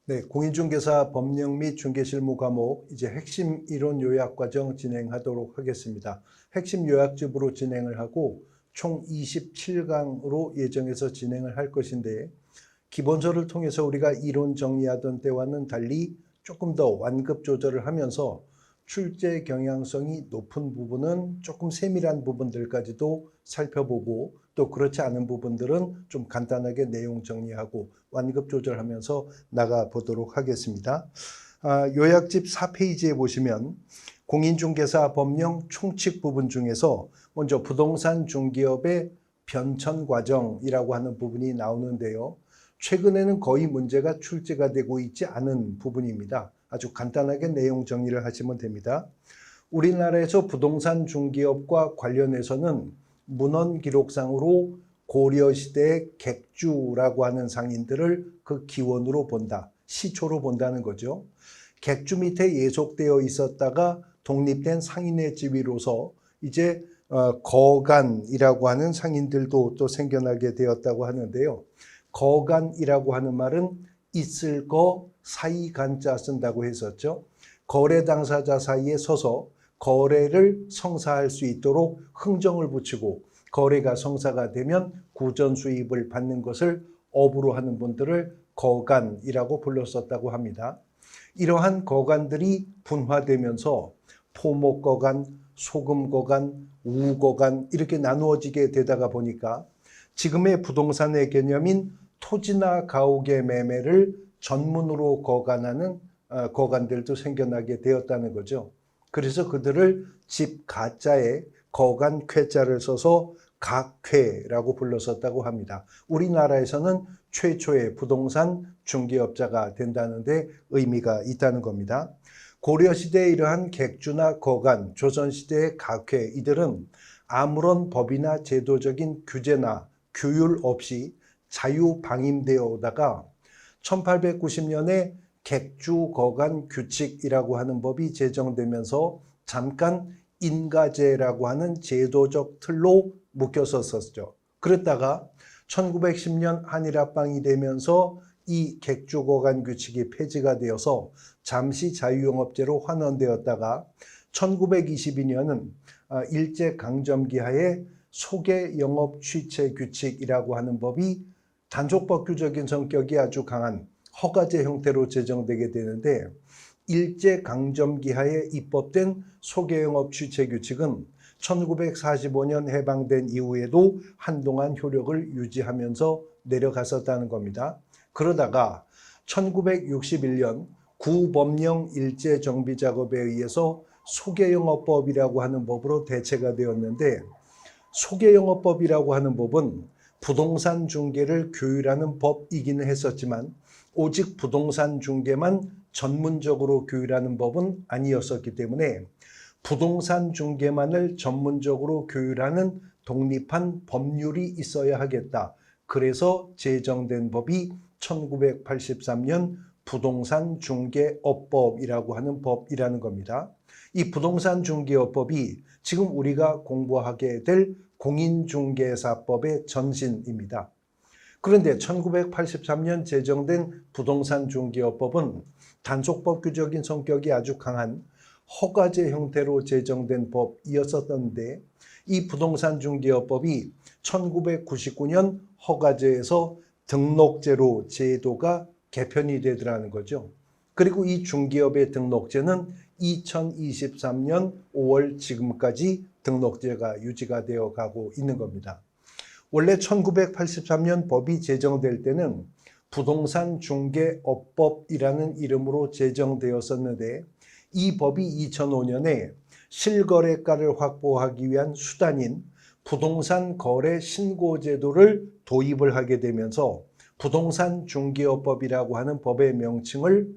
네, 공인중개사 법령 및 중개실무 과목 이제 핵심 이론 요약 과정 진행하도록 하겠습니다. 핵심 요약집으로 진행을 하고 총 27강으로 예정해서 진행을 할 것인데 기본서를 통해서 우리가 이론 정리하던 때와는 달리 조금 더 완급 조절을 하면서 출제 경향성이 높은 부분은 조금 세밀한 부분들까지도 살펴보고 또 그렇지 않은 부분들은 좀 간단하게 내용 정리하고 완급 조절하면서 나가보도록 하겠습니다. 요약집 4페이지에 보시면 공인중개사 법령 총칙 부분 중에서 먼저 부동산 중개업의 변천 과정이라고 하는 부분이 나오는데요. 최근에는 거의 문제가 출제가 되고 있지 않은 부분입니다. 아주 간단하게 내용 정리를 하시면 됩니다. 우리나라에서 부동산 중개업과 관련해서는 문헌 기록상으로 고려시대의 객주라고 하는 상인들을 그 기원으로 본다, 시초로 본다는 거죠. 객주 밑에 예속되어 있었다가 독립된 상인의 지위로서 이제 거간이라고 하는 상인들도 또 생겨나게 되었다고 하는데요. 거간이라고 하는 말은 있을 거 사이 간자 쓴다고 했었죠. 거래 당사자 사이에 서서 거래를 성사할 수 있도록 흥정을 붙이고 거래가 성사가 되면 구전 수입을 받는 것을 업으로 하는 분들을 거간이라고 불렀었다고 합니다. 이러한 거간들이 분화되면서 포목거간, 소금거간, 우거간 이렇게 나누어지게 되다가 보니까 지금의 부동산의 개념인 토지나 가옥의 매매를 전문으로 거간하는 거간들도 생겨나게 되었다는 거죠. 그래서 그들을 집 가자에 거간 쾌자를 써서 각쾌라고 불렀었다고 합니다. 우리나라에서는 최초의 부동산 중개업자가 된다는 데 의미가 있다는 겁니다. 고려시대에 이러한 객주나 거간, 조선시대의 각쾌 이들은 아무런 법이나 제도적인 규제나 규율 없이 자유방임되어 오다가 1890년에 객주거간 규칙이라고 하는 법이 제정되면서 잠깐 인가제라고 하는 제도적 틀로 묶였었죠. 그랬다가 1910년 한일합방이 되면서 이 객주거간 규칙이 폐지가 되어서 잠시 자유영업제로 환원되었다가 1922년은 일제강점기 하에 소개영업 취체 규칙이라고 하는 법이 단속법규적인 성격이 아주 강한 허가제 형태로 제정되게 되는데 일제강점기 하에 입법된 소개영업 취체 규칙은 1945년 해방된 이후에도 한동안 효력을 유지하면서 내려갔었다는 겁니다. 그러다가 1961년 구법령 일제정비 작업에 의해서 소개영업법이라고 하는 법으로 대체가 되었는데 소개영업법이라고 하는 법은 부동산 중개를 규율하는 법이기는 했었지만 오직 부동산 중개만 전문적으로 규율하는 법은 아니었었기 때문에 부동산 중개만을 전문적으로 규율하는 독립한 법률이 있어야 하겠다. 그래서 제정된 법이 1983년 부동산 중개업법이라고 하는 법이라는 겁니다. 이 부동산 중개업법이 지금 우리가 공부하게 될 공인중개사법의 전신입니다. 그런데 1983년 제정된 부동산 중개업법은 단속법규적인 성격이 아주 강한 허가제 형태로 제정된 법이었었는데 이 부동산 중개업법이 1999년 허가제에서 등록제로 제도가 개편이 되더라는 거죠. 그리고 이 중개업의 등록제는 2023년 5월 지금까지 등록제가 유지가 되어 가고 있는 겁니다. 원래 1983년 법이 제정될 때는 부동산 중개업법이라는 이름으로 제정되었었는데 이 법이 2005년에 실거래가를 확보하기 위한 수단인 부동산 거래 신고 제도를 도입을 하게 되면서 부동산 중개업법이라고 하는 법의 명칭을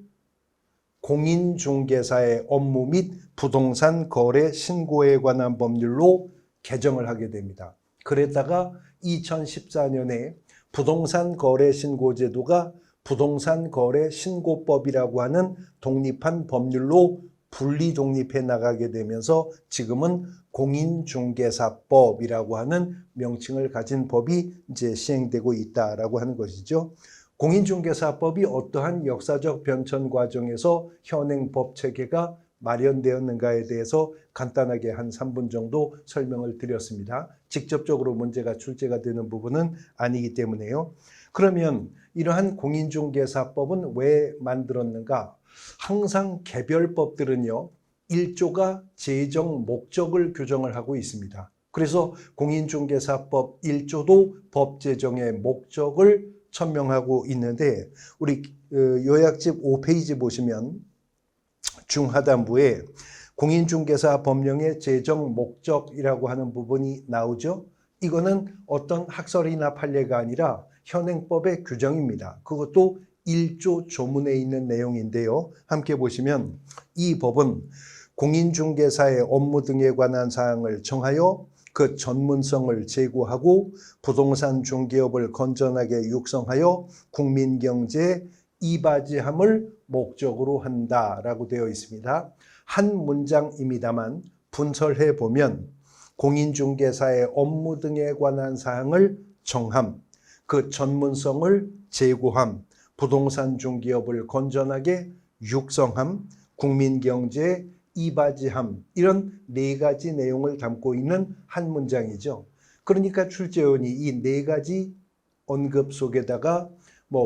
공인중개사의 업무 및 부동산 거래 신고에 관한 법률로 개정을 하게 됩니다. 그랬다가 2014년에 부동산 거래 신고 제도가 부동산 거래 신고법이라고 하는 독립한 법률로 분리 독립해 나가게 되면서 지금은 공인중개사법이라고 하는 명칭을 가진 법이 이제 시행되고 있다라고 하는 것이죠. 공인중개사법이 어떠한 역사적 변천 과정에서 현행 법 체계가 마련되었는가에 대해서 간단하게 한 3분 정도 설명을 드렸습니다. 직접적으로 문제가 출제가 되는 부분은 아니기 때문에요. 그러면 이러한 공인중개사법은 왜 만들었는가? 항상 개별법들은요, 1조가 재정 목적을 규정을 하고 있습니다. 그래서 공인중개사법 1조도 법 제정의 목적을 천명하고 있는데, 우리 요약집 5페이지 보시면 중하단부에 공인중개사 법령의 제정 목적이라고 하는 부분이 나오죠. 이거는 어떤 학설이나 판례가 아니라 현행법의 규정입니다. 그것도 1조 조문에 있는 내용인데요. 함께 보시면 이 법은 공인중개사의 업무 등에 관한 사항을 정하여 그 전문성을 제고하고 부동산 중개업을 건전하게 육성하여 국민 경제에 이바지함을 목적으로 한다라고 되어 있습니다. 한 문장입니다만 분설해 보면 공인중개사의 업무 등에 관한 사항을 정함, 그 전문성을 제고함, 부동산 중개업을 건전하게 육성함, 국민 경제에 이바지함, 이런 4가지 내용을 담고 있는 한 문장이죠. 그러니까 출제원이 이 4가지 언급 속에다가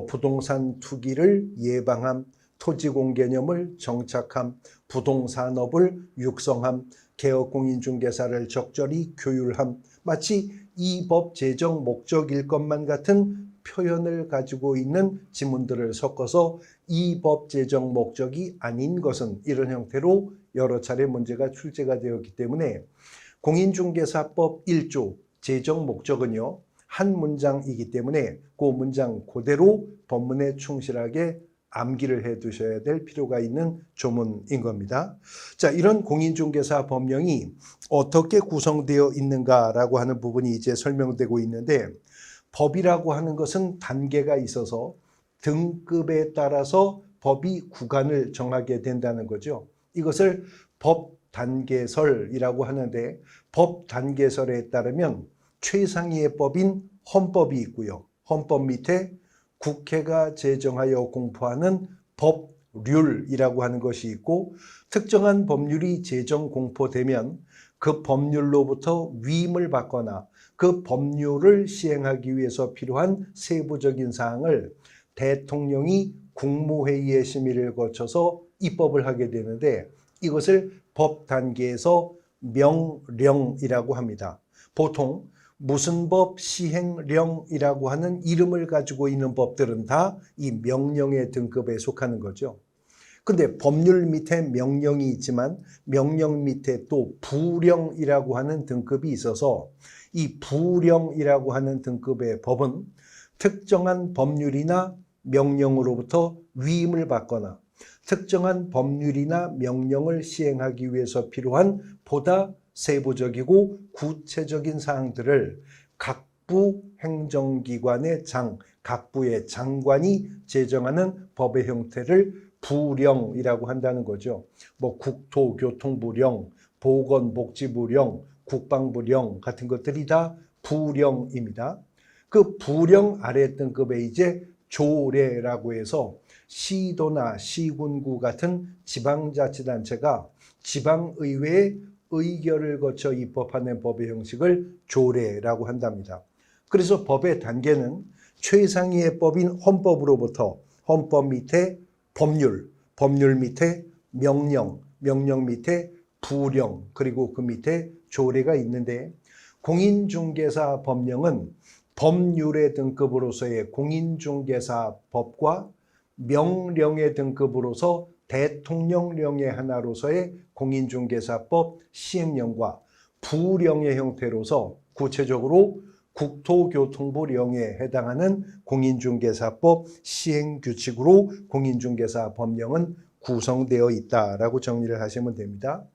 부동산 투기를 예방함, 토지공 개념을 정착함, 부동산업을 육성함, 개업공인중개사를 적절히 교율함, 마치 이 법 제정 목적일 것만 같은 표현을 가지고 있는 지문들을 섞어서 이 법 제정 목적이 아닌 것은, 이런 형태로 여러 차례 문제가 출제가 되었기 때문에 공인중개사법 1조 제정 목적은요, 한 문장이기 때문에 그 문장 그대로 법문에 충실하게 암기를 해 두셔야 될 필요가 있는 조문인 겁니다. 자, 이런 공인중개사 법령이 어떻게 구성되어 있는가라고 하는 부분이 이제 설명되고 있는데, 법이라고 하는 것은 단계가 있어서 등급에 따라서 법이 구간을 정하게 된다는 거죠. 이것을 법단계설이라고 하는데, 법단계설에 따르면 최상위의 법인 헌법이 있고요. 헌법 밑에 국회가 제정하여 공포하는 법률이라고 하는 것이 있고, 특정한 법률이 제정 공포되면 그 법률로부터 위임을 받거나 그 법률을 시행하기 위해서 필요한 세부적인 사항을 대통령이 국무회의의 심의를 거쳐서 입법을 하게 되는데, 이것을 법 단계에서 명령이라고 합니다. 보통 무슨 법 시행령이라고 하는 이름을 가지고 있는 법들은 다 이 명령의 등급에 속하는 거죠. 근데 법률 밑에 명령이 있지만 명령 밑에 또 부령이라고 하는 등급이 있어서, 이 부령이라고 하는 등급의 법은 특정한 법률이나 명령으로부터 위임을 받거나 특정한 법률이나 명령을 시행하기 위해서 필요한 보다 세부적이고 구체적인 사항들을 각부 행정기관의 각부의 장관이 제정하는 법의 형태를 부령이라고 한다는 거죠. 국토교통부령, 보건복지부령, 국방부령 같은 것들이 다 부령입니다. 그 부령 아래 등급에 이제 조례라고 해서 시도나 시군구 같은 지방자치단체가 지방의회의 의결을 거쳐 입법하는 법의 형식을 조례라고 한답니다. 그래서 법의 단계는 최상위의 법인 헌법으로부터 헌법 밑에 법률, 법률 밑에 명령, 명령 밑에 부령, 그리고 그 밑에 조례가 있는데, 공인중개사 법령은 법률의 등급으로서의 공인중개사법과 명령의 등급으로서 대통령령의 하나로서의 공인중개사법 시행령과 부령의 형태로서 구체적으로 국토교통부령에 해당하는 공인중개사법 시행규칙으로 공인중개사 법령은 구성되어 있다라고 정리를 하시면 됩니다.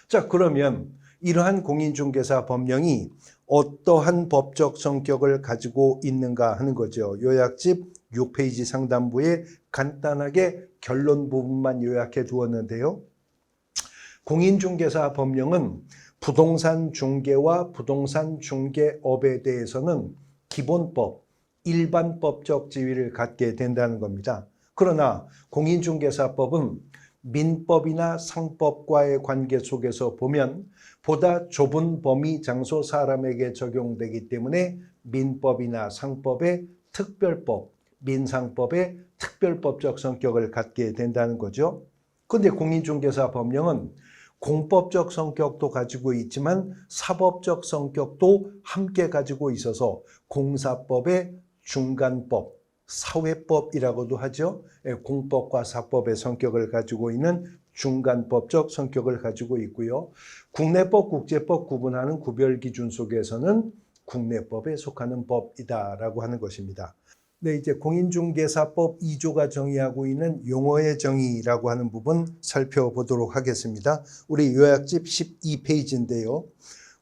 자, 그러면 이러한 공인중개사 법령이 어떠한 법적 성격을 가지고 있는가 하는 거죠. 요약집 6페이지 상단부에 간단하게 결론 부분만 요약해 두었는데요. 공인중개사 법령은 부동산 중개와 부동산 중개업에 대해서는 기본법, 일반법적 지위를 갖게 된다는 겁니다. 그러나 공인중개사법은 민법이나 상법과의 관계 속에서 보면 보다 좁은 범위, 장소, 사람에게 적용되기 때문에 민법이나 상법의 특별법, 민상법의 특별법적 성격을 갖게 된다는 거죠. 그런데 공인중개사 법령은 공법적 성격도 가지고 있지만 사법적 성격도 함께 가지고 있어서 공사법의 중간법, 사회법이라고도 하죠. 공법과 사법의 성격을 가지고 있는 중간법적 성격을 가지고 있고요. 국내법, 국제법 구분하는 구별 기준 속에서는 국내법에 속하는 법이다라고 하는 것입니다. 네, 이제 공인중개사법 2조가 정의하고 있는 용어의 정의라고 하는 부분 살펴보도록 하겠습니다. 우리 요약집 12페이지인데요.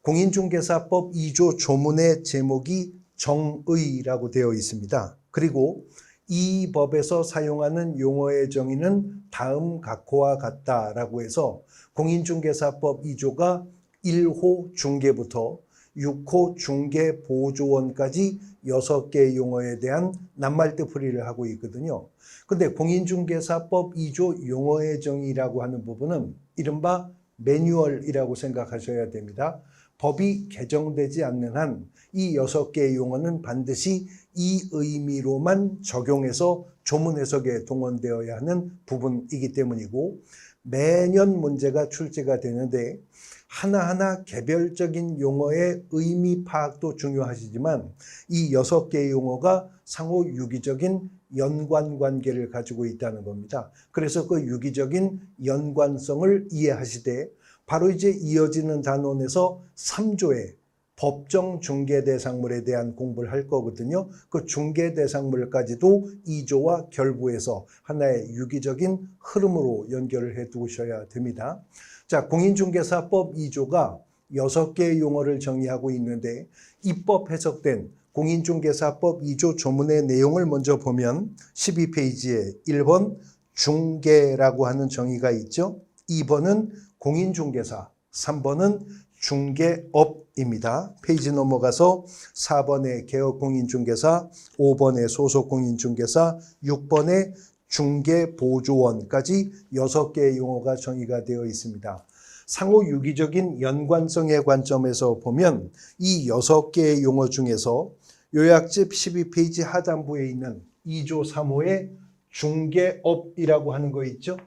공인중개사법 2조 조문의 제목이 정의라고 되어 있습니다. 그리고 이 법에서 사용하는 용어의 정의는 다음 각호와 같다라고 해서 공인중개사법 2조가 1호 중개부터 6호 중개보조원까지 6개의 용어에 대한 낱말뜻 풀이를 하고 있거든요. 근데 공인중개사법 2조 용어의 정의라고 하는 부분은 이른바 매뉴얼이라고 생각하셔야 됩니다. 법이 개정되지 않는 한 이 6개의 용어는 반드시 이 의미로만 적용해서 조문 해석에 동원되어야 하는 부분이기 때문이고 매년 문제가 출제가 되는데 하나하나 개별적인 용어의 의미 파악도 중요하시지만 이 6개의 용어가 상호 유기적인 연관관계를 가지고 있다는 겁니다. 그래서 그 유기적인 연관성을 이해하시되 바로 이제 이어지는 단원에서 3조의 법정 중개대상물에 대한 공부를 할 거거든요. 그 중개대상물까지도 2조와 결부해서 하나의 유기적인 흐름으로 연결을 해 두셔야 됩니다. 자, 공인중개사법 2조가 6개의 용어를 정의하고 있는데 입법 해석된 공인중개사법 2조 조문의 내용을 먼저 보면 12페이지에 1번 중개라고 하는 정의가 있죠. 2번은 공인중개사, 3번은 중개업입니다. 페이지 넘어가서 4번에 개업공인중개사, 5번에 소속공인중개사, 6번에 중개보조원까지 6개의 용어가 정의가 되어 있습니다. 상호 유기적인 연관성의 관점에서 보면 이 6개의 용어 중에서 요약집 12페이지 하단부에 있는 2조 3호의 중개업이라고 하는 거 있죠?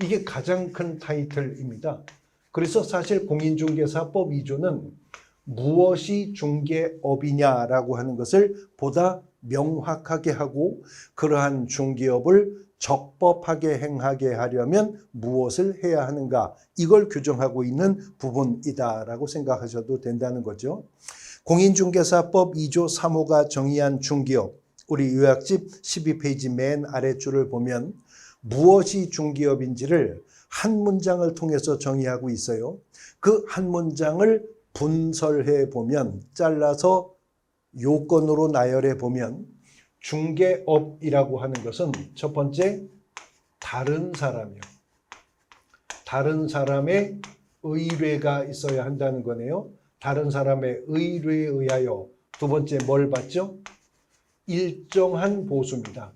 이게 가장 큰 타이틀입니다. 그래서 사실 공인중개사법 2조는 무엇이 중개업이냐라고 하는 것을 보다 명확하게 하고 그러한 중개업을 적법하게 행하게 하려면 무엇을 해야 하는가 이걸 규정하고 있는 부분이다라고 생각하셔도 된다는 거죠. 공인중개사법 2조 3호가 정의한 중개업, 우리 요약집 12페이지 맨 아래줄을 보면 무엇이 중개업인지를 한 문장을 통해서 정의하고 있어요. 그 한 문장을 분설해 보면 잘라서 요건으로 나열해 보면 중개업이라고 하는 것은 첫 번째 다른 사람이요. 다른 사람의 의뢰가 있어야 한다는 거네요. 다른 사람의 의뢰에 의하여 두 번째 뭘 받죠? 일정한 보수입니다.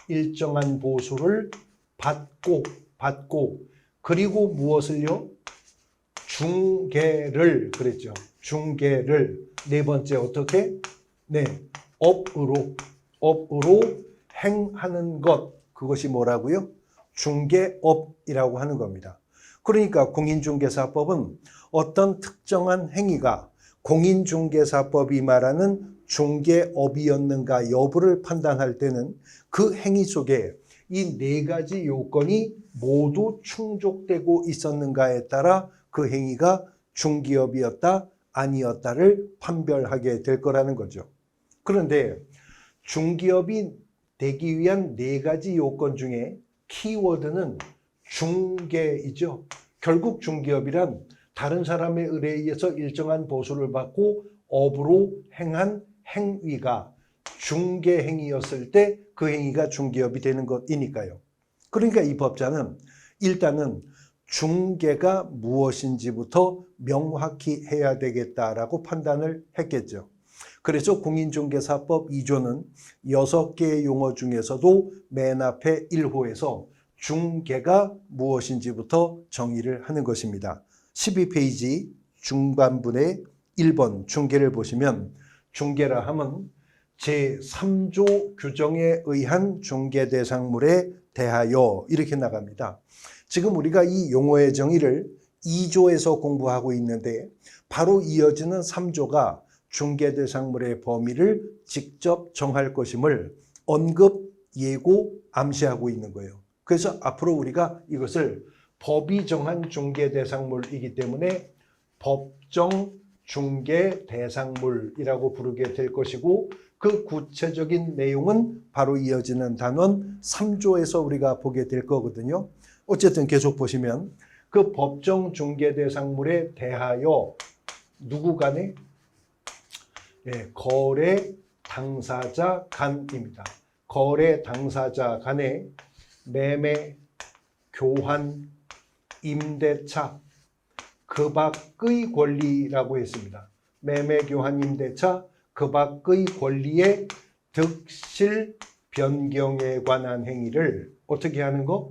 일정한 보수를 받고 그리고 무엇을요? 중개를 그랬죠. 중개를 네 번째 어떻게? 네, 업으로 행하는 것 그것이 뭐라고요? 중개업이라고 하는 겁니다. 그러니까 공인중개사법은 어떤 특정한 행위가 공인중개사법이 말하는 중개업이었는가 여부를 판단할 때는 그 행위 속에 이 네 가지 요건이 모두 충족되고 있었는가에 따라 그 행위가 중개업이었다 아니었다를 판별하게 될 거라는 거죠. 그런데 중개업이 되기 위한 네 가지 요건 중에 키워드는 중개이죠. 결국 중개업이란 다른 사람의 의뢰에 의해서 일정한 보수를 받고 업으로 행한 행위가 중개 행위였을 때 그 행위가 중개업이 되는 것이니까요. 그러니까 이 법자는 일단은 중개가 무엇인지부터 명확히 해야 되겠다라고 판단을 했겠죠. 그래서 공인중개사법 2조는 6개의 용어 중에서도 맨 앞에 1호에서 중개가 무엇인지부터 정의를 하는 것입니다. 12페이지 중반부의 1번 중개를 보시면 중개라 함은 제3조 규정에 의한 중개 대상물에 대하여 이렇게 나갑니다. 지금 우리가 이 용어의 정의를 2조에서 공부하고 있는데 바로 이어지는 3조가 중개 대상물의 범위를 직접 정할 것임을 언급, 예고, 암시하고 있는 거예요. 그래서 앞으로 우리가 이것을 법이 정한 중개 대상물이기 때문에 법정 중개 대상물이라고 부르게 될 것이고 그 구체적인 내용은 바로 이어지는 단원 3조에서 우리가 보게 될 거거든요. 어쨌든 계속 보시면 그 법정 중개 대상물에 대하여 누구 간에? 거래 당사자 간입니다. 거래 당사자 간에 매매, 교환, 임대차, 그 밖의 권리라고 했습니다. 매매, 교환, 임대차, 그 밖의 권리의 득실 변경에 관한 행위를 어떻게 하는 것?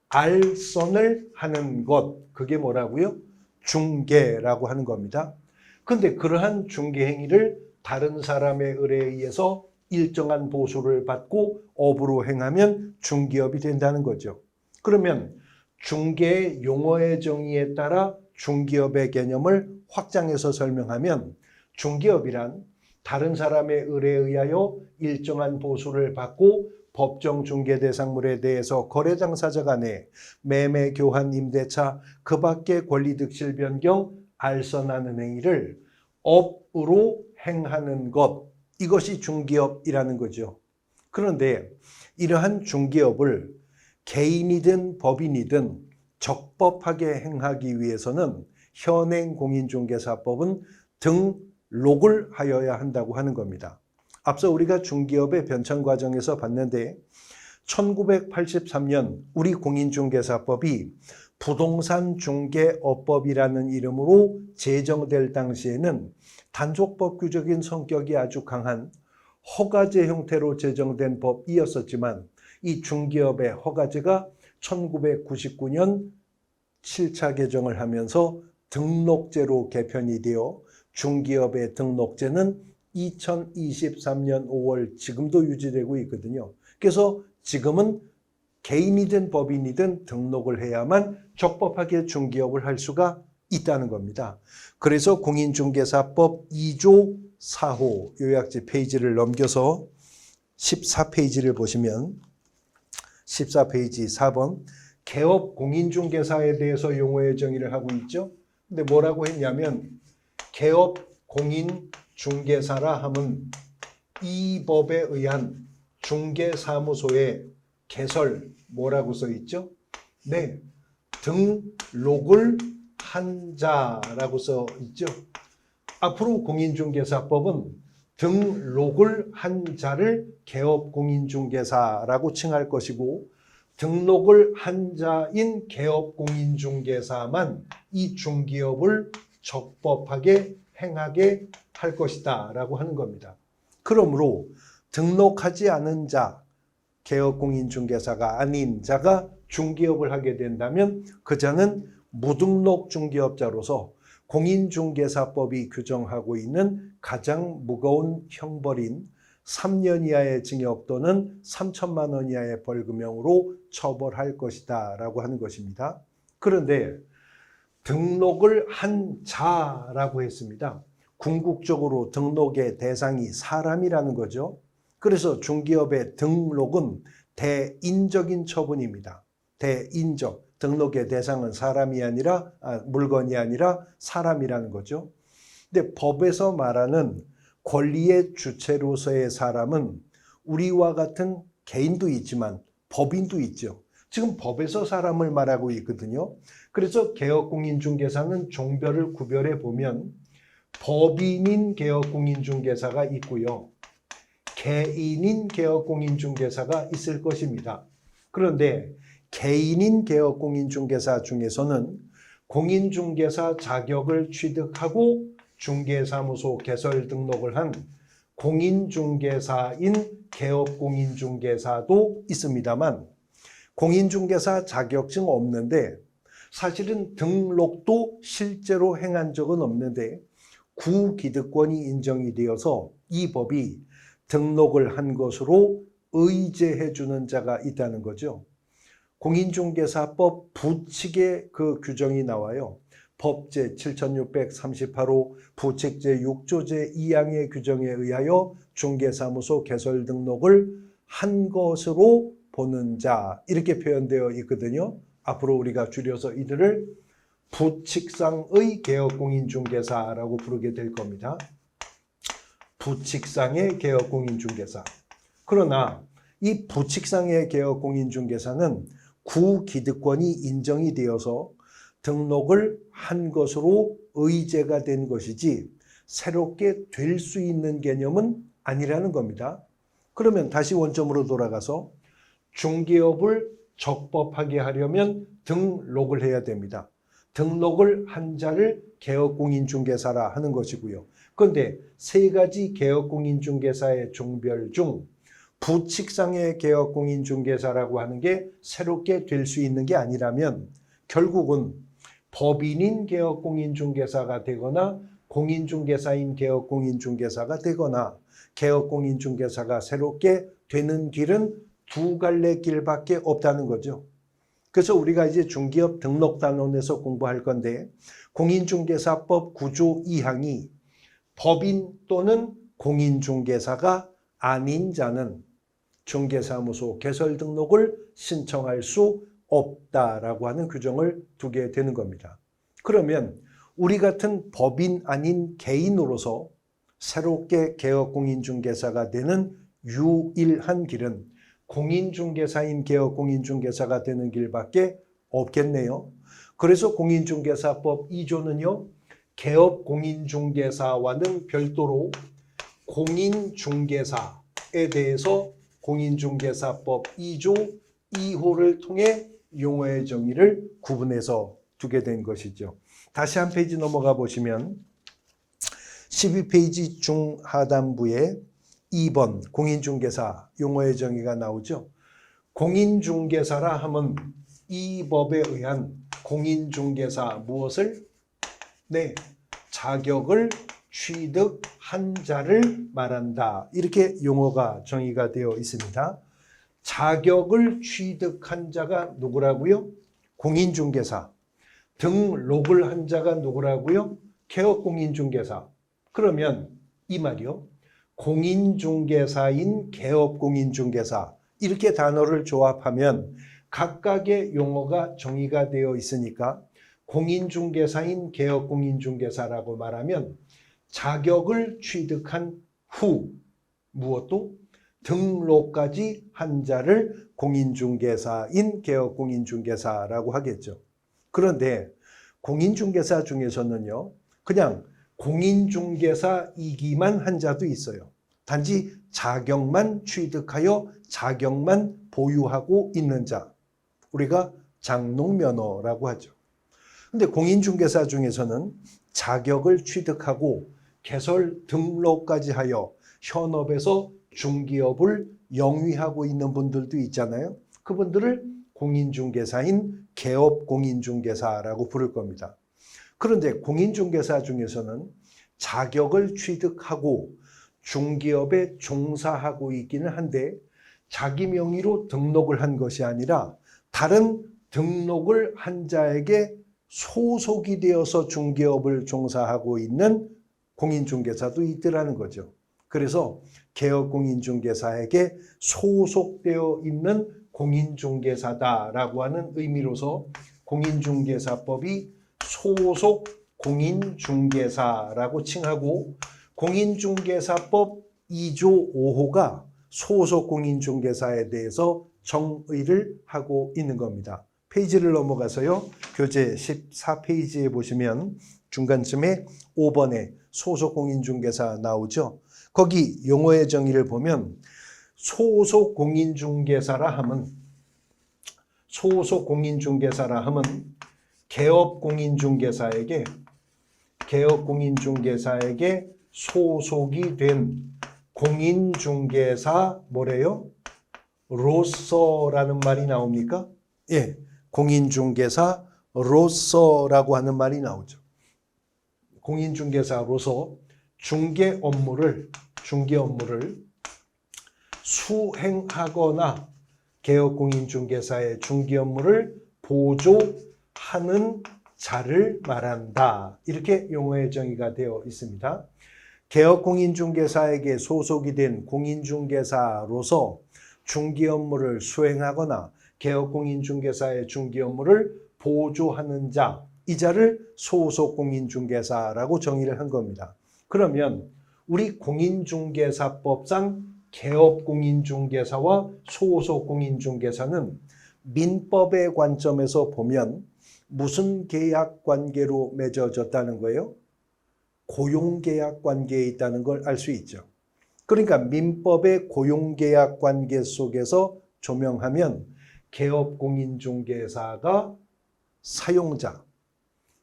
알선을 하는 것. 그게 뭐라고요? 중개라고 하는 겁니다. 근데 그러한 중개 행위를 다른 사람의 의뢰에 의해서 일정한 보수를 받고 업으로 행하면 중개업이 된다는 거죠. 그러면 중개의 용어의 정의에 따라 중개업의 개념을 확장해서 설명하면 중개업이란 다른 사람의 의뢰에 의하여 일정한 보수를 받고 법정 중개 대상물에 대해서 거래 당사자 간에 매매, 교환, 임대차, 그 밖의 권리 득실 변경, 알선하는 행위를 업으로 행하는 것, 이것이 중개업이라는 거죠. 그런데 이러한 중개업을 개인이든 법인이든 적법하게 행하기 위해서는 현행 공인중개사법은 등록을 하여야 한다고 하는 겁니다. 앞서 우리가 중개업의 변천 과정에서 봤는데 1983년 우리 공인중개사법이 부동산중개업법이라는 이름으로 제정될 당시에는 단족법규적인 성격이 아주 강한 허가제 형태로 제정된 법이었었지만 이 중개업의 허가제가 1999년 7차 개정을 하면서 등록제로 개편이 되어 중개업의 등록제는 2023년 5월 지금도 유지되고 있거든요. 그래서 지금은 개인이든 법인이든 등록을 해야만 적법하게 중개업을 할 수가 있다는 겁니다. 그래서 공인중개사법 2조 4호 요약지 페이지를 넘겨서 14페이지를 보시면 14페이지 4번 개업 공인중개사에 대해서 용어의 정의를 하고 있죠. 근데 뭐라고 했냐면 개업 공인중개사라 함은 이 법에 의한 중개사무소의 개설 뭐라고 써 있죠? 네, 등록을 한 자라고 써 있죠. 앞으로 공인중개사법은 등록을 한 자를 개업공인중개사라고 칭할 것이고 등록을 한 자인 개업공인중개사만 이 중개업을 적법하게 행하게 할 것이다 라고 하는 겁니다. 그러므로 등록하지 않은 자, 개업공인중개사가 아닌 자가 중개업을 하게 된다면 그 자는 무등록 중개업자로서 공인중개사법이 규정하고 있는 가장 무거운 형벌인 3년 이하의 징역 또는 3천만 원 이하의 벌금형으로 처벌할 것이다 라고 하는 것입니다. 그런데 등록을 한 자라고 했습니다. 궁극적으로 등록의 대상이 사람이라는 거죠. 그래서 중개업의 등록은 대인적인 처분입니다. 대인적. 등록의 대상은 사람이 아니라 물건이 아니라 사람이라는 거죠. 근데 법에서 말하는 권리의 주체로서의 사람은 우리와 같은 개인도 있지만 법인도 있죠. 지금 법에서 사람을 말하고 있거든요. 그래서 개업공인중개사는 종별을 구별해 보면 법인인 개업공인중개사가 있고요. 개인인 개업공인중개사가 있을 것입니다. 그런데 개인인 개업공인중개사 중에서는 공인중개사 자격을 취득하고 중개사무소 개설 등록을 한 공인중개사인 개업공인중개사도 있습니다만 공인중개사 자격증 없는데 사실은 등록도 실제로 행한 적은 없는데 구기득권이 인정이 되어서 이 법이 등록을 한 것으로 의제해 주는 자가 있다는 거죠. 공인중개사법 부칙에 그 규정이 나와요. 법 제7638호 부칙 제6조 제2항의 규정에 의하여 중개사무소 개설 등록을 한 것으로 보는 자 이렇게 표현되어 있거든요. 앞으로 우리가 줄여서 이들을 부칙상의 개업공인중개사라고 부르게 될 겁니다. 부칙상의 개업공인중개사. 그러나 이 부칙상의 개업공인중개사는 구기득권이 인정이 되어서 등록을 한 것으로 의제가 된 것이지 새롭게 될 수 있는 개념은 아니라는 겁니다. 그러면 다시 원점으로 돌아가서 중개업을 적법하게 하려면 등록을 해야 됩니다. 등록을 한 자를 개업공인중개사라 하는 것이고요. 그런데 세 가지 개업공인중개사의 종별 중 부칙상의 개업공인중개사라고 하는 게 새롭게 될 수 있는 게 아니라면 결국은 법인인 개업공인중개사가 되거나 공인중개사인 개업공인중개사가 되거나 개업공인중개사가 새롭게 되는 길은 두 갈래 길밖에 없다는 거죠. 그래서 우리가 이제 중개업 등록단원에서 공부할 건데 공인중개사법 9조 2항이 법인 또는 공인중개사가 아닌 자는 중개사무소 개설 등록을 신청할 수 없다라고 하는 규정을 두게 되는 겁니다. 그러면 우리 같은 법인 아닌 개인으로서 새롭게 개업공인중개사가 되는 유일한 길은 공인중개사인 개업공인중개사가 되는 길밖에 없겠네요. 그래서 공인중개사법 2조는요. 개업공인중개사와는 별도로 공인중개사에 대해서 공인중개사법 2조 2호를 통해 용어의 정의를 구분해서 두게 된 것이죠. 다시 한 페이지 넘어가 보시면 12페이지 중하단부에 2번 공인중개사 용어의 정의가 나오죠. 공인중개사라 하면 이 법에 의한 공인중개사 무엇을? 네, 자격을 취득한 자를 말한다. 이렇게 용어가 정의가 되어 있습니다. 자격을 취득한 자가 누구라고요? 공인중개사. 등록을 한 자가 누구라고요? 개업공인중개사. 그러면 이 말이요. 공인중개사인 개업공인중개사 이렇게 단어를 조합하면 각각의 용어가 정의가 되어 있으니까 공인중개사인 개업공인중개사라고 말하면 자격을 취득한 후 무엇도 등록까지 한 자를 공인중개사인 개업공인중개사라고 하겠죠. 그런데 공인중개사 중에서는요. 그냥 공인중개사이기만 한 자도 있어요. 단지 자격만 취득하여 자격만 보유하고 있는 자. 우리가 장롱면허라고 하죠. 근데 공인중개사 중에서는 자격을 취득하고 개설 등록까지 하여 현업에서 중개업을 영위하고 있는 분들도 있잖아요. 그분들을 공인중개사인 개업공인중개사라고 부를 겁니다. 그런데 공인중개사 중에서는 자격을 취득하고 중개업에 종사하고 있기는 한데 자기 명의로 등록을 한 것이 아니라 다른 등록을 한 자에게 소속이 되어서 중개업을 종사하고 있는 공인중개사도 있더라는 거죠. 그래서 개업공인중개사에게 소속되어 있는 공인중개사다라고 하는 의미로서 공인중개사법이 소속 공인중개사라고 칭하고 공인중개사법 2조 5호가 소속 공인중개사에 대해서 정의를 하고 있는 겁니다. 페이지를 넘어가서요. 교재 14페이지에 보시면 중간쯤에 5번에 소속 공인중개사 나오죠. 거기 용어의 정의를 보면 소속 공인중개사라 하면 개업공인중개사에게 개업공인중개사에게 소속이 된 공인중개사 뭐래요? 로서라는 말이 나옵니까? 예, 공인중개사 로서라고 하는 말이 나오죠. 공인중개사로서 중개 업무를 수행하거나 개업공인중개사의 중개 업무를 보조하는 자를 말한다. 이렇게 용어의 정의가 되어 있습니다. 개업공인중개사에게 소속이 된 공인중개사로서 중개 업무를 수행하거나 개업공인중개사의 중개 업무를 보조하는 자, 이 자를 소속공인중개사라고 정의를 한 겁니다. 그러면 우리 공인중개사법상 개업공인중개사와 소속공인중개사는 민법의 관점에서 보면 무슨 계약 관계로 맺어졌다는 거예요? 고용계약 관계에 있다는 걸 알 수 있죠. 그러니까 민법의 고용계약 관계 속에서 조명하면 개업공인중개사가 사용자,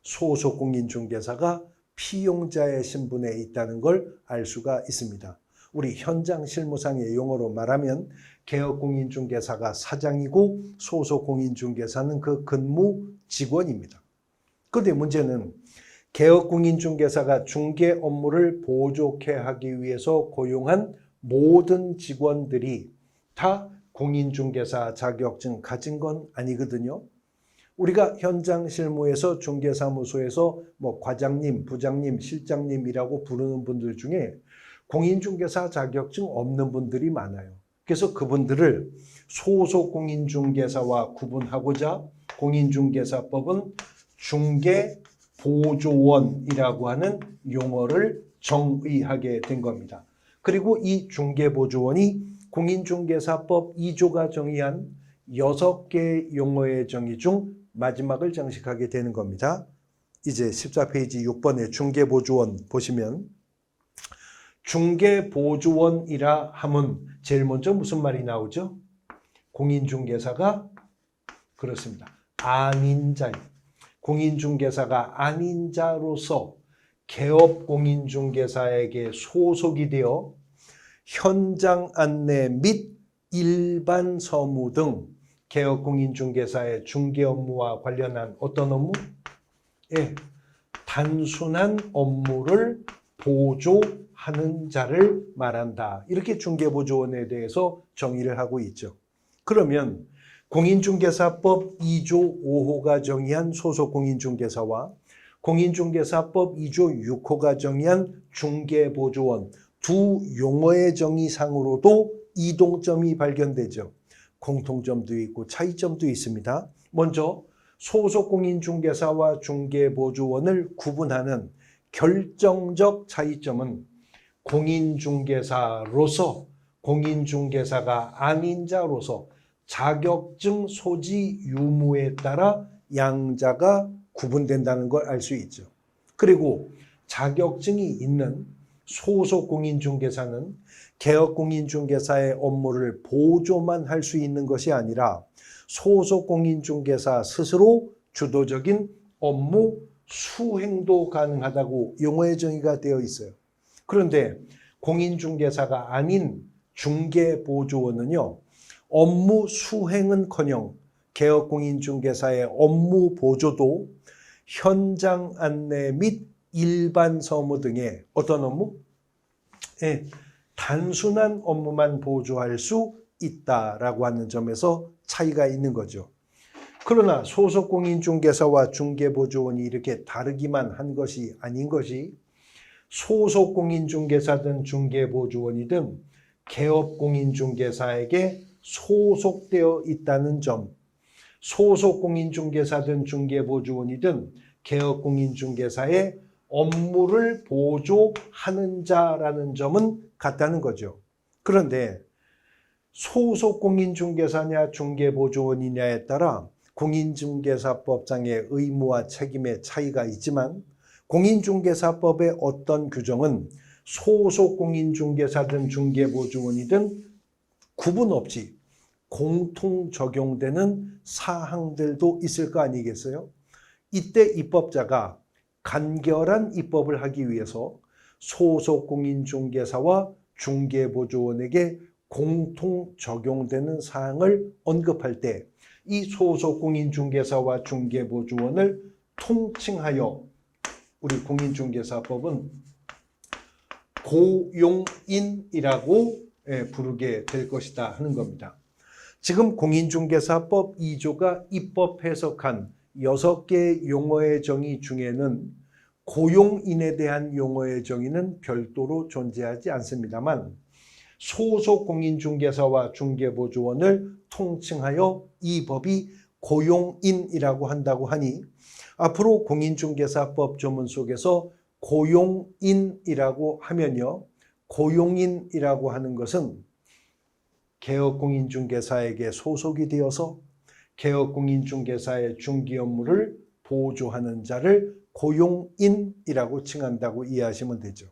소속공인중개사가 피용자의 신분에 있다는 걸 알 수가 있습니다. 우리 현장 실무상의 용어로 말하면 개업공인중개사가 사장이고 소속공인중개사는 그 근무 직원입니다. 그런데 문제는 개업공인중개사가 중개 업무를 보조케 하기 위해서 고용한 모든 직원들이 다 공인중개사 자격증 가진 건 아니거든요. 우리가 현장 실무에서 중개사무소에서 과장님, 부장님, 실장님이라고 부르는 분들 중에 공인중개사 자격증 없는 분들이 많아요. 그래서 그분들을 소속공인중개사와 구분하고자 공인중개사법은 중개보조원이라고 하는 용어를 정의하게 된 겁니다. 그리고 이 중개보조원이 공인중개사법 2조가 정의한 6개의 용어의 정의 중 마지막을 장식하게 되는 겁니다. 이제 14페이지 6번의 중개보조원 보시면 중개보조원이라 함은 제일 먼저 무슨 말이 나오죠? 공인중개사가 그렇습니다. 아닌 자예요. 공인중개사가 아닌 자로서 개업공인중개사에게 소속이 되어 현장 안내 및 일반 서무 등 개업공인중개사의 중개 업무와 관련한 어떤 업무? 예, 단순한 업무를 보조하는 자를 말한다. 이렇게 중개보조원에 대해서 정의를 하고 있죠. 그러면 공인중개사법 2조 5호가 정의한 소속공인중개사와 공인중개사법 2조 6호가 정의한 중개보조원 두 용어의 정의상으로도 이동점이 발견되죠. 공통점도 있고 차이점도 있습니다. 먼저 소속공인중개사와 중개보조원을 구분하는 결정적 차이점은 공인중개사로서 공인중개사가 아닌 자로서 자격증 소지 유무에 따라 양자가 구분된다는 걸 알 수 있죠. 그리고 자격증이 있는 소속공인중개사는 개업공인중개사의 업무를 보조만 할 수 있는 것이 아니라 소속공인중개사 스스로 주도적인 업무 수행도 가능하다고 용어의 정의가 되어 있어요. 그런데 공인중개사가 아닌 중개보조원은요, 업무 수행은커녕 개업공인중개사의 업무 보조도 현장 안내 및 일반 서무 등의 어떤 업무? 예, 단순한 업무만 보조할 수 있다라고 하는 점에서 차이가 있는 거죠. 그러나 소속공인중개사와 중개보조원이 이렇게 다르기만 한 것이 아닌 것이 소속공인중개사든 중개보조원이든 개업공인중개사에게 소속되어 있다는 점, 소속공인중개사든 중개보조원이든 개업공인중개사의 업무를 보조하는 자라는 점은 같다는 거죠. 그런데 소속공인중개사냐 중개보조원이냐에 따라 공인중개사법상의 의무와 책임의 차이가 있지만 공인중개사법의 어떤 규정은 소속공인중개사든 중개보조원이든 구분 없이 공통 적용되는 사항들도 있을 거 아니겠어요? 이때 입법자가 간결한 입법을 하기 위해서 소속 공인중개사와 중개보조원에게 공통 적용되는 사항을 언급할 때 이 소속 공인중개사와 중개보조원을 통칭하여 우리 공인중개사법은 고용인이라고 부르게 될 것이다 하는 겁니다. 지금 공인중개사법 2조가 입법 해석한 6개의 용어의 정의 중에는 고용인에 대한 용어의 정의는 별도로 존재하지 않습니다만 소속 공인중개사와 중개보조원을 통칭하여 이 법이 고용인이라고 한다고 하니 앞으로 공인중개사법 조문 속에서 고용인이라고 하면요, 고용인이라고 하는 것은 개업공인중개사에게 소속이 되어서 개업공인중개사의 중개 업무를 보조하는 자를 고용인이라고 칭한다고 이해하시면 되죠.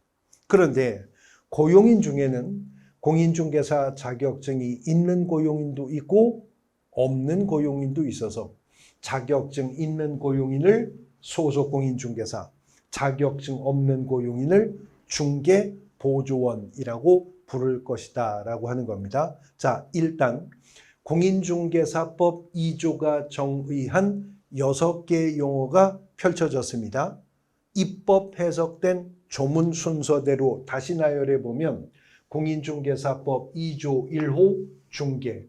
그런데 고용인 중에는 공인중개사 자격증이 있는 고용인도 있고 없는 고용인도 있어서 자격증 있는 고용인을 소속공인중개사, 자격증 없는 고용인을 중개보조원이라고 부를 것이다 라고 하는 겁니다. 자, 일단 공인중개사법 2조가 정의한 6개의 용어가 펼쳐졌습니다. 입법 해석된 조문 순서대로 다시 나열해 보면 공인중개사법 2조 1호 중개,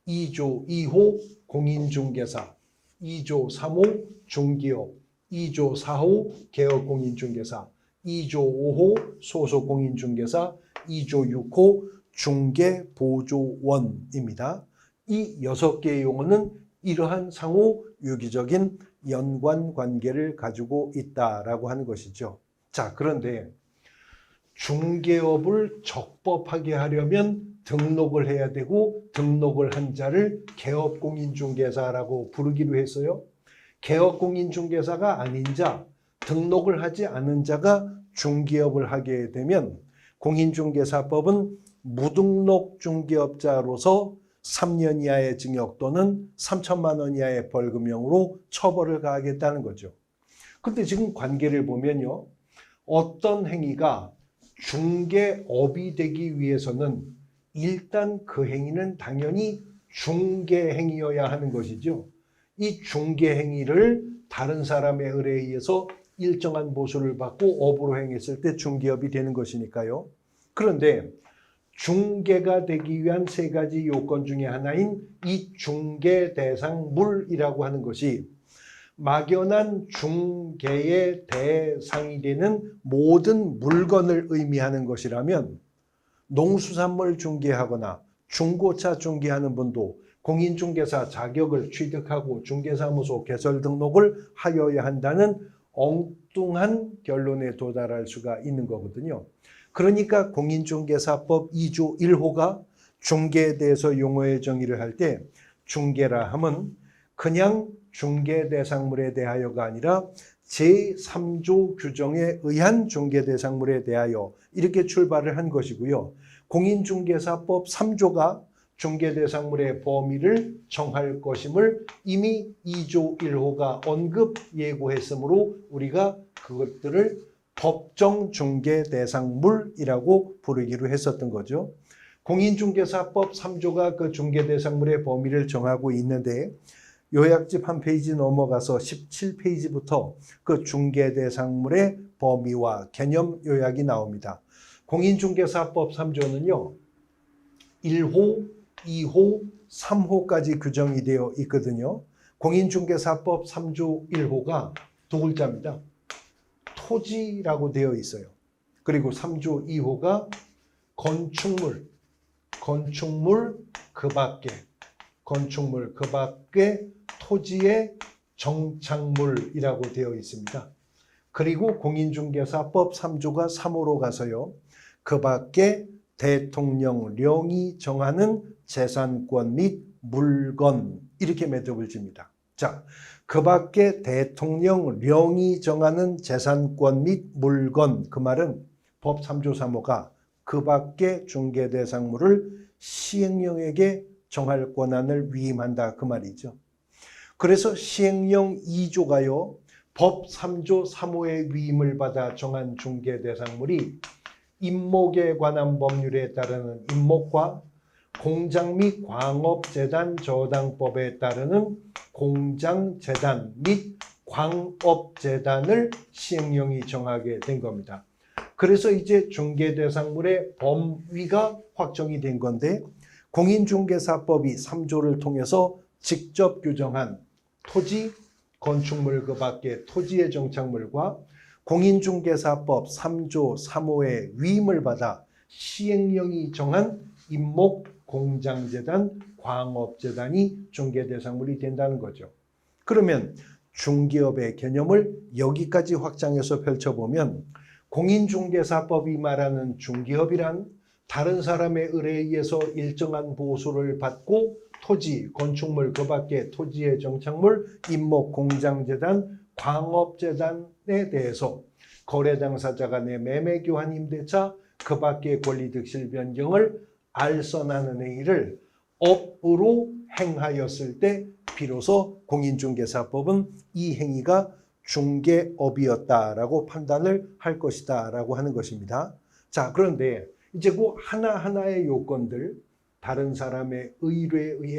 2조 2호 공인중개사, 2조 3호 중개업, 2조 4호 개업공인중개사, 2조 5호 소속공인중개사, 2조 6호 중개보조원입니다. 이 6개의 용어는 이러한 상호 유기적인 연관 관계를 가지고 있다라고 하는 것이죠. 자, 그런데 중개업을 적법하게 하려면 등록을 해야 되고 등록을 한 자를 개업공인중개사라고 부르기로 했어요. 개업공인중개사가 아닌 자, 등록을 하지 않은 자가 중개업을 하게 되면 공인중개사법은 무등록 중개업자로서 3년 이하의 징역 또는 3천만 원 이하의 벌금형으로 처벌을 가하겠다는 거죠. 근데 지금 관계를 보면요, 어떤 행위가 중개업이 되기 위해서는 일단 그 행위는 당연히 중개행위여야 하는 것이죠. 이 중개행위를 다른 사람의 의뢰에 의해서 일정한 보수를 받고 업으로 행했을 때 중개업이 되는 것이니까요. 그런데 중개가 되기 위한 3가지 요건 중에 하나인 이 중개대상물이라고 하는 것이 막연한 중개의 대상이 되는 모든 물건을 의미하는 것이라면 농수산물 중개하거나 중고차 중개하는 분도 공인중개사 자격을 취득하고 중개사무소 개설 등록을 하여야 한다는 엉뚱한 결론에 도달할 수가 있는 거거든요. 그러니까 공인중개사법 2조 1호가 중개에 대해서 용어의 정의를 할 때 중개라 함은 그냥 중개대상물에 대하여가 아니라 제3조 규정에 의한 중개대상물에 대하여 이렇게 출발을 한 것이고요. 공인중개사법 3조가 중개대상물의 범위를 정할 것임을 이미 2조 1호가 언급 예고했으므로 우리가 그것들을 법정 중개대상물이라고 부르기로 했었던 거죠. 공인중개사법 3조가 그 중개대상물의 범위를 정하고 있는데 요약집 한 페이지 넘어가서 17페이지부터 그 중개대상물의 범위와 개념 요약이 나옵니다. 공인중개사법 3조는요, 1호, 2호, 3호까지 규정이 되어 있거든요. 공인중개사법 3조 1호가 2글자입니다. 토지라고 되어 있어요. 그리고 3조 2호가 건축물 그 밖에, 건축물 그 밖에 토지의 정착물이라고 되어 있습니다. 그리고 공인중개사법 3조가 3호로 가서요, 그 밖에 대통령령이 정하는 재산권 및 물건 이렇게 매듭을 집니다. 자, 그 밖에 대통령령이 정하는 재산권 및 물건, 그 말은 법 3조 3호가 그 밖에 중개대상물을 시행령에게 정할 권한을 위임한다 그 말이죠. 그래서 시행령 2조가요, 법 3조 3호의 위임을 받아 정한 중개대상물이 임목에 관한 법률에 따르는 임목과 공장 및 광업재단 저당법에 따르는 공장재단 및 광업재단을 시행령이 정하게 된 겁니다. 그래서 이제 중개대상물의 범위가 확정이 된 건데 공인중개사법이 3조를 통해서 직접 규정한 토지, 건축물 그 밖의 토지의 정착물과 공인중개사법 3조 3호의 위임을 받아 시행령이 정한 임목, 공장재단, 광업재단이 중개대상물이 된다는 거죠. 그러면 중개업의 개념을 여기까지 확장해서 펼쳐보면 공인중개사법이 말하는 중개업이란 다른 사람의 의뢰에 의해서 일정한 보수를 받고 토지, 건축물 그 밖의 토지의 정착물, 임목, 공장재단, 광업재단에 대해서 거래 당사자가 내 매매 교환 임대차 그 밖의 권리 득실 변경을 알선하는 행위를 업으로 행하였을 때 비로소 공인중개사법은 이 행위가 중개업이었다라고 판단을 할 것이다라고 하는 것입니다. 자, 그런데 이제 그 하나하나의 요건들, 다른 사람의 의뢰에 의해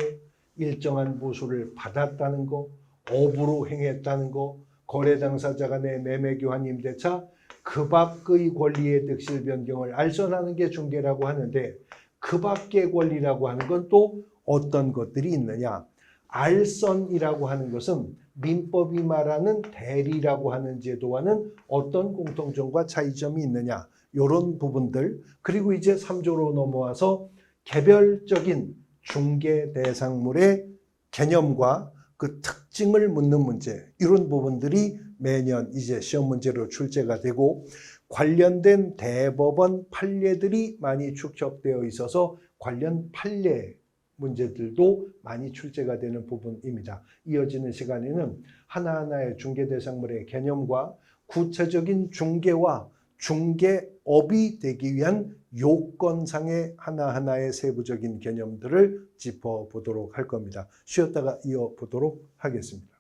일정한 보수를 받았다는 거, 업으로 행했다는 거, 거래 당사자가 내 매매 교환 임대차 그 밖의 권리의 득실 변경을 알선하는 게 중개라고 하는데 그 밖의 권리라고 하는 건 또 어떤 것들이 있느냐? 알선이라고 하는 것은 민법이 말하는 대리라고 하는 제도와는 어떤 공통점과 차이점이 있느냐? 이런 부분들, 그리고 이제 3조로 넘어와서 개별적인 중개 대상물의 개념과 그 특징을 묻는 문제, 이런 부분들이 매년 이제 시험 문제로 출제가 되고 관련된 대법원 판례들이 많이 축적되어 있어서 관련 판례 문제들도 많이 출제가 되는 부분입니다. 이어지는 시간에는 하나하나의 중개대상물의 개념과 구체적인 중개와 중개업이 되기 위한 요건상의 하나하나의 세부적인 개념들을 짚어보도록 할 겁니다. 쉬었다가 이어보도록 하겠습니다.